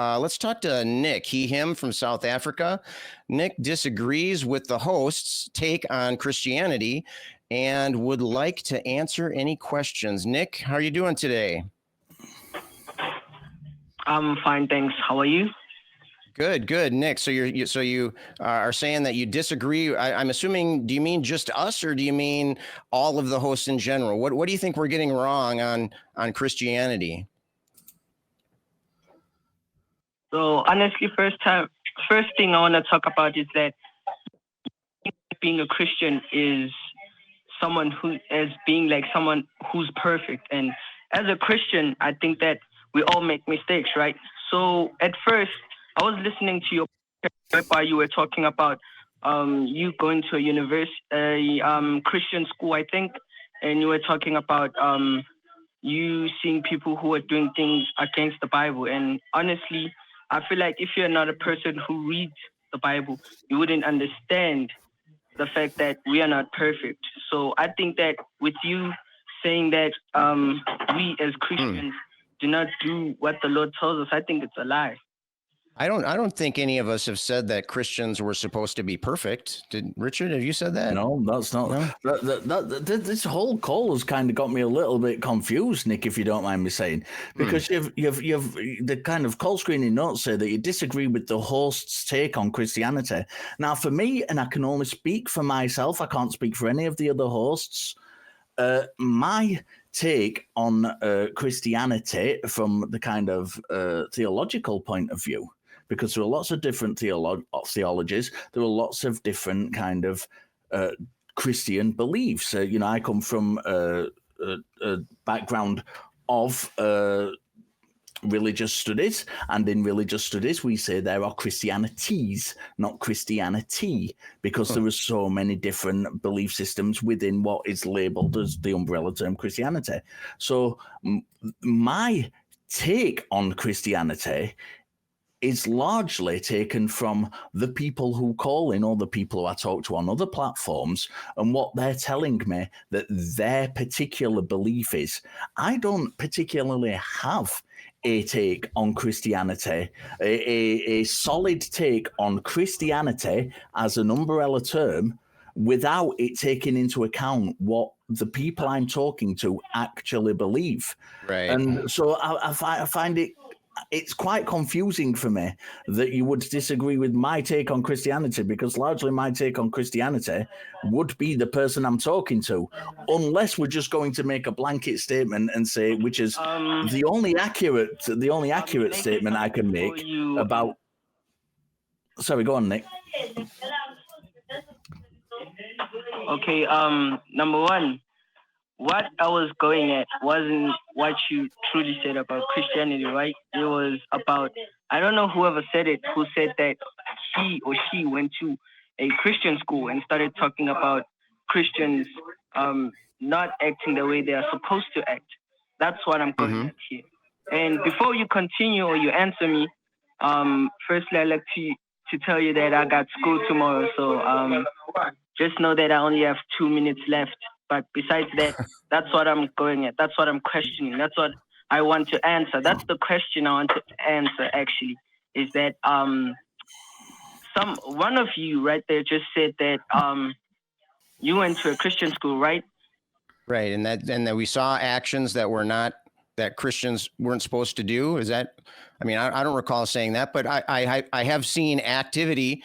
Let's talk to Nick, him from South Africa. Nick disagrees with the host's take on Christianity and would like to answer any questions. Nick, how are you doing today? I'm fine, thanks. How are you? Good, Nick. So you are saying that you disagree. I'm assuming. Do you mean just us, or do you mean all of the hosts in general? What do you think we're getting wrong on Christianity? So honestly, first thing I want to talk about is that being a Christian is someone someone who's perfect. And as a Christian, I think that we all make mistakes, right? So at first, I was listening to your whereby you were talking about you going to a Christian school, I think, and you were talking about you seeing people who are doing things against the Bible. And honestly, I feel like if you're not a person who reads the Bible, you wouldn't understand the fact that we are not perfect. So I think that with you saying that we as Christians do not do what the Lord tells us, I think it's a lie. I don't think any of us have said that Christians were supposed to be perfect. Did Richard? Have you said that? No, that's not. No? This whole call has kind of got me a little bit confused, Nick, if you don't mind me saying, because you've the kind of call screening notes say that you disagree with the host's take on Christianity. Now, for me, and I can only speak for myself, I can't speak for any of the other hosts. My take on Christianity from the kind of theological point of view, because there are lots of different theologies, there are lots of different kind of Christian beliefs. I come from a background of religious studies, and in religious studies we say there are Christianities, not Christianity, because there are so many different belief systems within what is labeled as the umbrella term Christianity. So my take on Christianity is largely taken from the people who call in or the people who I talk to on other platforms, and what they're telling me that their particular belief is. I don't particularly have a take on Christianity, a solid take on Christianity as an umbrella term, without it taking into account what the people I'm talking to actually believe. Right. And so I find it's quite confusing for me that you would disagree with my take on Christianity, because largely my take on Christianity would be the person I'm talking to, unless we're just going to make a blanket statement and say, which is the only accurate statement I can make about. Sorry, go on, Nick. Okay, number one, what I was going at wasn't what you truly said about Christianity, right? It was about, I don't know whoever said it, who said that he or she went to a Christian school and started talking about Christians not acting the way they are supposed to act. That's what I'm going at here. And before you continue or you answer me, firstly, I'd like to tell you that I got school tomorrow. So just know that I only have 2 minutes left. But besides that, that's what I'm going at. That's what I'm questioning. That's what I want to answer. That's the question I want to answer, actually, is that one of you right there just said that you went to a Christian school, right? Right, and that we saw actions that Christians weren't supposed to do. Is that? I mean, I don't recall saying that, but I have seen activity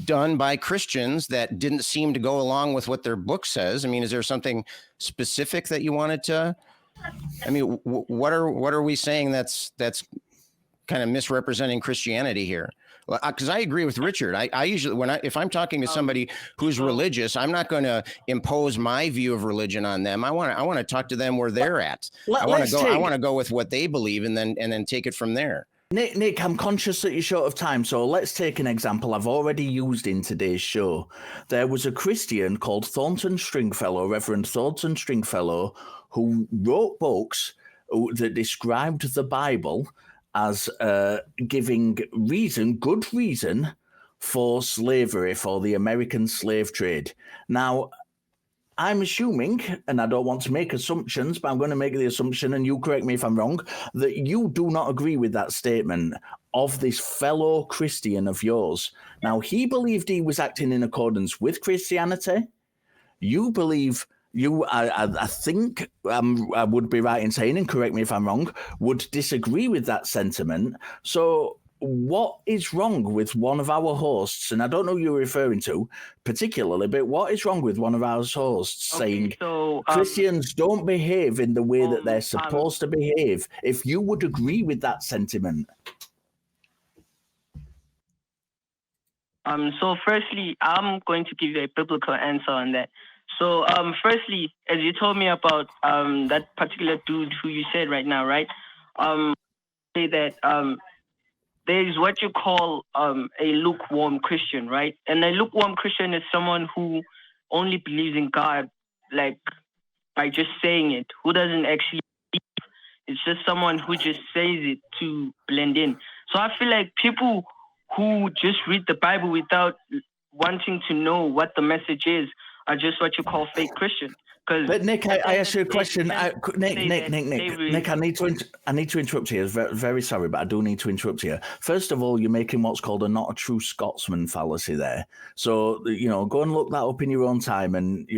done by Christians that didn't seem to go along with what their book says. I mean, is there something specific that you wanted to? I mean, what are we saying that's kind of misrepresenting Christianity here? Because I agree with Richard. I usually if I'm talking to somebody who's religious, I'm not going to impose my view of religion on them. I want to talk to them where they're at. I want to go with what they believe, and then take it from there. Nick, I'm conscious that you're short of time, so let's take an example I've already used in today's show. There was a Christian called Thornton Stringfellow, Reverend Thornton Stringfellow, who wrote books that described the Bible as giving good reason for slavery, for the American slave trade. Now, I'm assuming, and I don't want to make assumptions, but I'm going to make the assumption, and you correct me if I'm wrong, that you do not agree with that statement of this fellow Christian of yours. Now, he believed he was acting in accordance with Christianity. You believe I think I would be right in saying, and correct me if I'm wrong, would disagree with that sentiment. So what is wrong with one of our hosts, and I don't know who you're referring to particularly, but what is wrong with one of our hosts saying Christians don't behave in the way that they're supposed to behave, if you would agree with that sentiment? So firstly, I'm going to give you a biblical answer on that. So firstly, as you told me about that particular dude who you said right now, right? Say that there is what you call a lukewarm Christian, right? And a lukewarm Christian is someone who only believes in God, like by just saying it, who doesn't actually believe. It's just someone who just says it to blend in. So I feel like people who just read the Bible without wanting to know what the message is are just what you call fake Christian. But Nick, I asked you a question. Nick, I need to interrupt you. Very, very sorry, but I do need to interrupt you. First of all, you're making what's called a not a true Scotsman fallacy there. So, go and look that up in your own time and,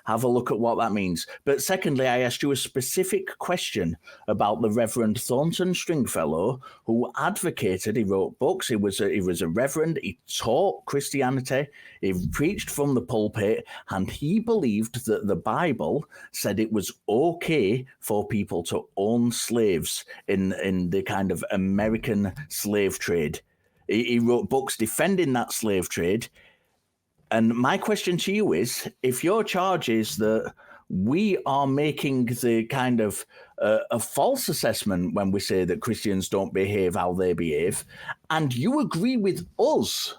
have a look at what that means. But secondly, I asked you a specific question about the Reverend Thornton Stringfellow, who advocated, he wrote books, he was a reverend, he taught Christianity, he preached from the pulpit, and he believed that the Bible said it was okay for people to own slaves in the kind of American slave trade. He wrote books defending that slave trade. And my question to you is, if your charge is that we are making the kind of a false assessment when we say that Christians don't behave how they behave, and you agree with us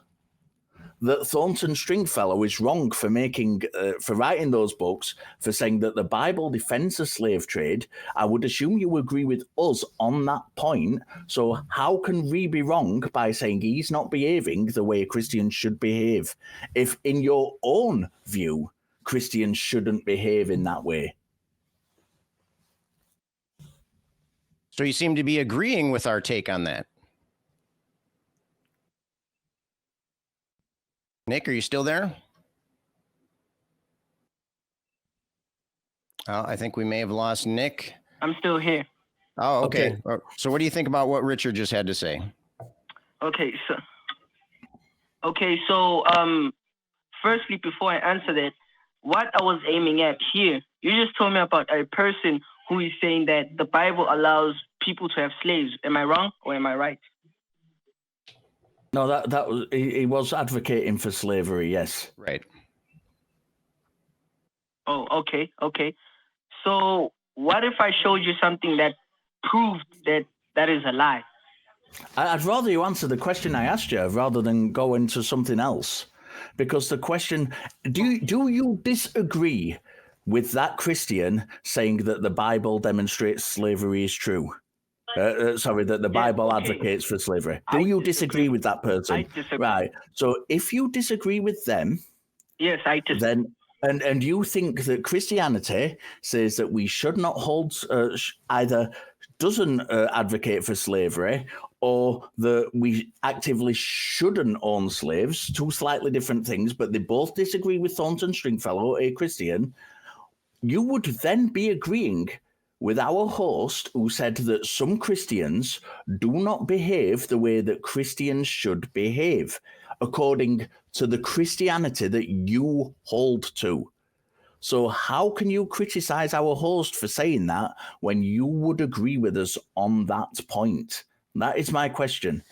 that Thornton Stringfellow is wrong for writing those books, for saying that the Bible defends the slave trade, I would assume you agree with us on that point. So how can we be wrong by saying he's not behaving the way Christians should behave, if in your own view, Christians shouldn't behave in that way? So you seem to be agreeing with our take on that. Nick, are you still there? I think we may have lost Nick. I'm still here. Oh, okay. So what do you think about what Richard just had to say? Okay, so firstly, before I answer that, what I was aiming at here, you just told me about a person who is saying that the Bible allows people to have slaves. Am I wrong or am I right? No, that was he was advocating for slavery. Yes, right. Oh, okay. So what if I showed you something that proved that is a lie? I'd rather you answer the question I asked you rather than go into something else, because the question: do you disagree with that Christian saying that the Bible demonstrates slavery is true? That the Bible advocates for slavery. Do you disagree with that person? I disagree. Right. So if you disagree with them, yes, I disagree. Then and you think that Christianity says that we should not hold either doesn't advocate for slavery, or that we actively shouldn't own slaves, two slightly different things, but they both disagree with Thornton Stringfellow, a Christian, you would then be agreeing with our host who said that some Christians do not behave the way that Christians should behave, according to the Christianity that you hold to. So how can you criticize our host for saying that when you would agree with us on that point? That is my question.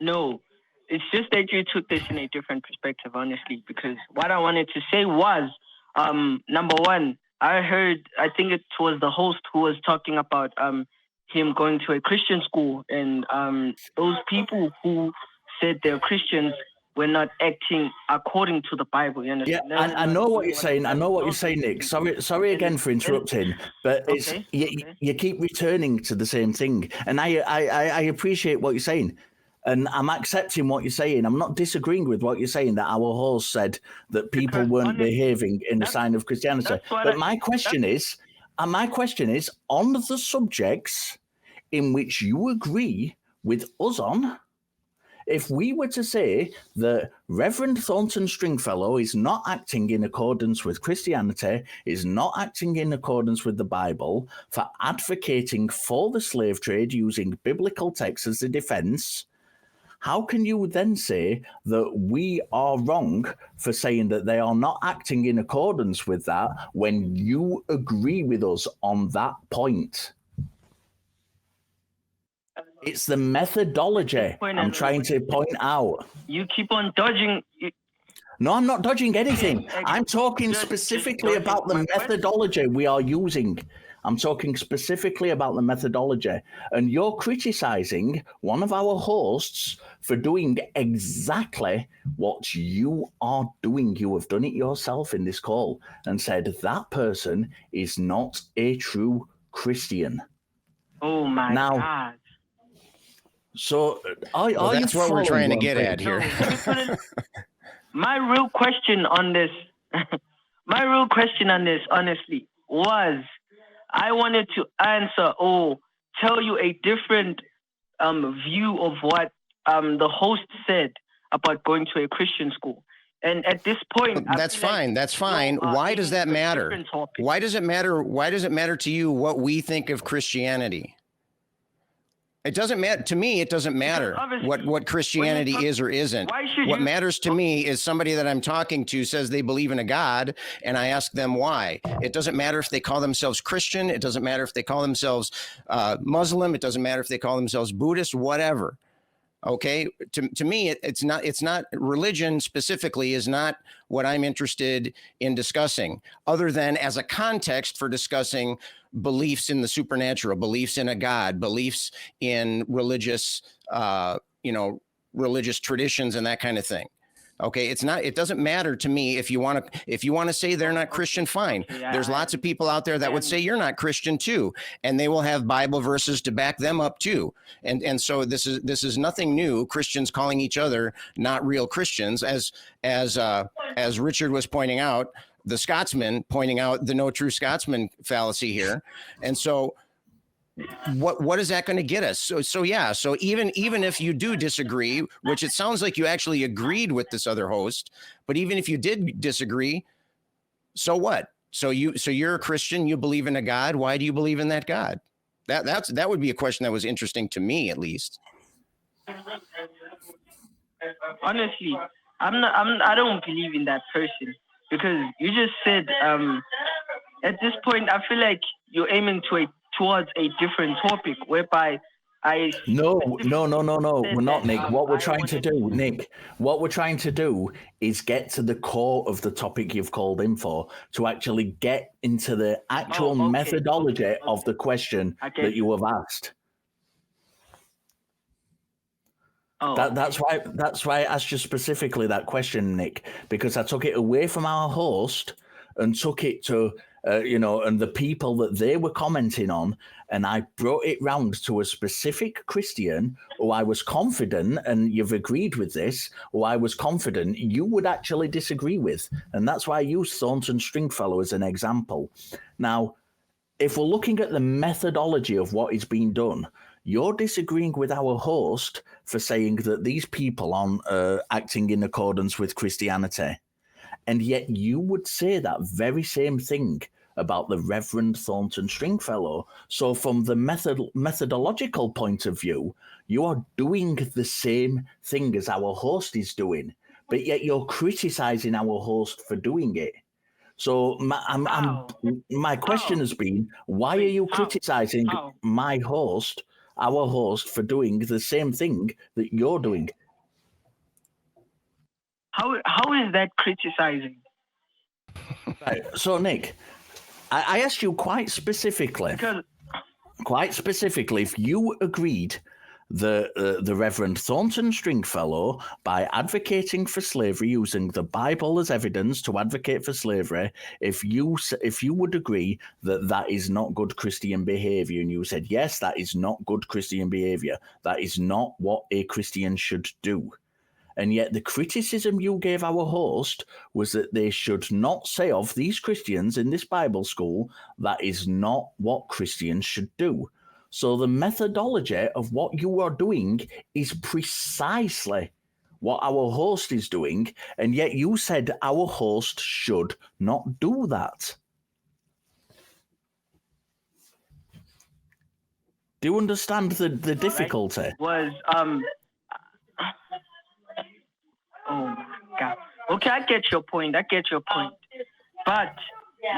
No, it's just that you took this in a different perspective, honestly, because what I wanted to say was, number one, I think it was the host who was talking about him going to a Christian school, and those people who said they're Christians were not acting according to the Bible. You understand? Yeah, I know what you're saying. I know what you're saying, Nick. Sorry again for interrupting, but you keep returning to the same thing, and I appreciate what you're saying. And I'm accepting what you're saying. I'm not disagreeing with what you're saying, that our host said that people weren't behaving in the sign of Christianity. But my question is, on the subjects in which you agree with us on, if we were to say that Reverend Thornton Stringfellow is not acting in accordance with Christianity, is not acting in accordance with the Bible, for advocating for the slave trade using biblical texts as a defense, how can you then say that we are wrong for saying that they are not acting in accordance with that when you agree with us on that point? It's the methodology I'm trying to point out. You keep on dodging. No, I'm not dodging anything. I'm talking specifically about the methodology we are using. I'm talking specifically about the methodology. And you're criticizing one of our hosts for doing exactly what you are doing. You have done it yourself in this call and said that person is not a true Christian. Oh, my God. So that's what we're trying to get at here. My real question on this, honestly, was I wanted to answer or tell you a different view of what the host said about going to a Christian school. And at this point, that's fine. That's fine. Why does that matter? Why does it matter? Why does it matter to you what we think of Christianity? It doesn't matter to me. It doesn't matter what Christianity is or isn't. What matters to me is somebody that I'm talking to says they believe in a God, and I ask them why. It doesn't matter if they call themselves Christian. It doesn't matter if they call themselves Muslim. It doesn't matter if they call themselves Buddhist. Whatever. Okay, to me, it's not religion specifically is not what I'm interested in discussing, other than as a context for discussing beliefs in the supernatural, beliefs in a God, beliefs in religious, religious traditions and that kind of thing. Okay, it doesn't matter to me if you want to say they're not Christian, fine. There's lots of people out there that would say you're not Christian too, and they will have Bible verses to back them up too. And so this is nothing new. Christians calling each other not real Christians, as Richard was pointing out, the Scotsman pointing out the no true Scotsman fallacy here. And so what is that going to get us? So even if you do disagree, which it sounds like you actually agreed with this other host, but even if you did disagree, so what? So you're a Christian, you believe in a God. Why do you believe in that God? That would be a question that was interesting to me, at least. Honestly, I don't believe in that person, because you just said at this point I feel like you're aiming towards a different topic, whereby No, we're not, Nick. What we're trying to do is get to the core of the topic you've called in for, to actually get into the actual methodology of the question that you have asked. That's why I asked you specifically that question, Nick, because I took it away from our host and took it to and the people that they were commenting on, and I brought it round to a specific Christian who I was confident, and you've agreed with this, who I was confident you would actually disagree with. And that's why I used Thornton Stringfellow as an example. Now, if we're looking at the methodology of what is being done, you're disagreeing with our host for saying that these people aren't acting in accordance with Christianity. And yet you would say that very same thing about the Reverend Thornton Stringfellow. So from the methodological point of view, you are doing the same thing as our host is doing, but yet you're criticizing our host for doing it. So my question has been, why are you criticizing our host, for doing the same thing that you're doing? How is that criticizing? Right. So, Nick, I asked you quite specifically, if you agreed the Reverend Thornton Stringfellow by advocating for slavery, using the Bible as evidence to advocate for slavery, if you would agree that that is not good Christian behavior, and you said, yes, that is not good Christian behavior, that is not what a Christian should do. And yet the criticism you gave our host was that they should not say of these Christians in this Bible school, that is not what Christians should do. So the methodology of what you are doing is precisely what our host is doing, and yet you said our host should not do that. Do you understand the difficulty? Was oh my God. Okay, I get your point. But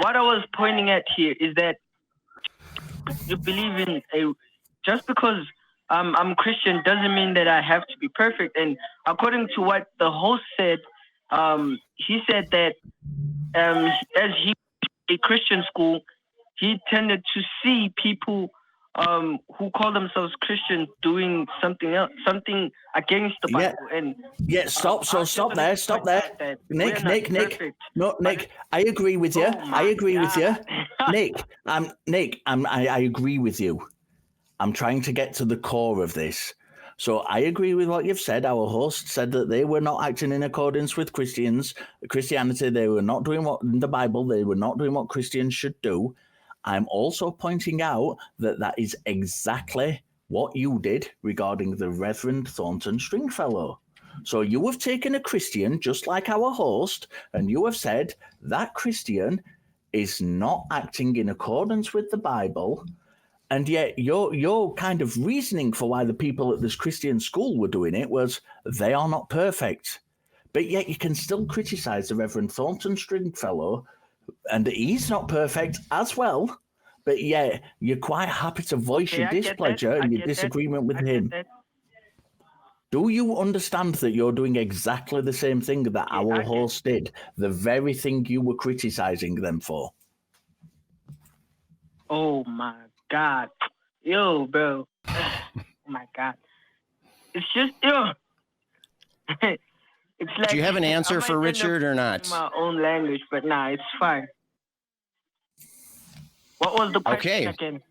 what I was pointing at here is that you believe in just because I'm Christian doesn't mean that I have to be perfect. And according to what the host said, he said that as he a Christian school, he tended to see people who call themselves Christians doing something else, something against the Bible. Stop there. Nick. I agree with you. Nick, I agree with you. I'm trying to get to the core of this. So I agree with what you've said. Our host said that they were not acting in accordance with Christianity. They were not doing what in the Bible. They were not doing what Christians should do. I'm also pointing out that that is exactly what you did regarding the Reverend Thornton Stringfellow. So you have taken a Christian, just like our host, and you have said that Christian is not acting in accordance with the Bible, and yet your kind of reasoning for why the people at this Christian school were doing it was they are not perfect. But yet you can still criticize the Reverend Thornton Stringfellow, and he's not perfect as well, but yet you're quite happy to voice your displeasure and your disagreement with him. Do you understand that you're doing exactly the same thing that our host did? The very thing you were criticizing them for? Oh my God. Yo, bro. Oh my God. It's just, yo. It's like, do you have an answer for Richard or not? My own language, but nah, it's fine. What was the question again?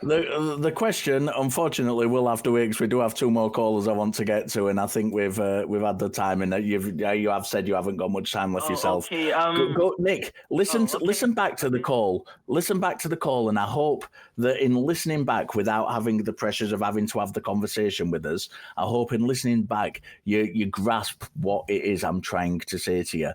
The question, unfortunately, we'll have to wait because we do have two more callers I want to get to, and I think we've had the time, and you have said you haven't got much time left yourself. Okay. Go, Nick. Listen back to the call. Listen back to the call, and I hope that in listening back, without having the pressures of having to have the conversation with us, I hope in listening back you grasp what it is I'm trying to say to you.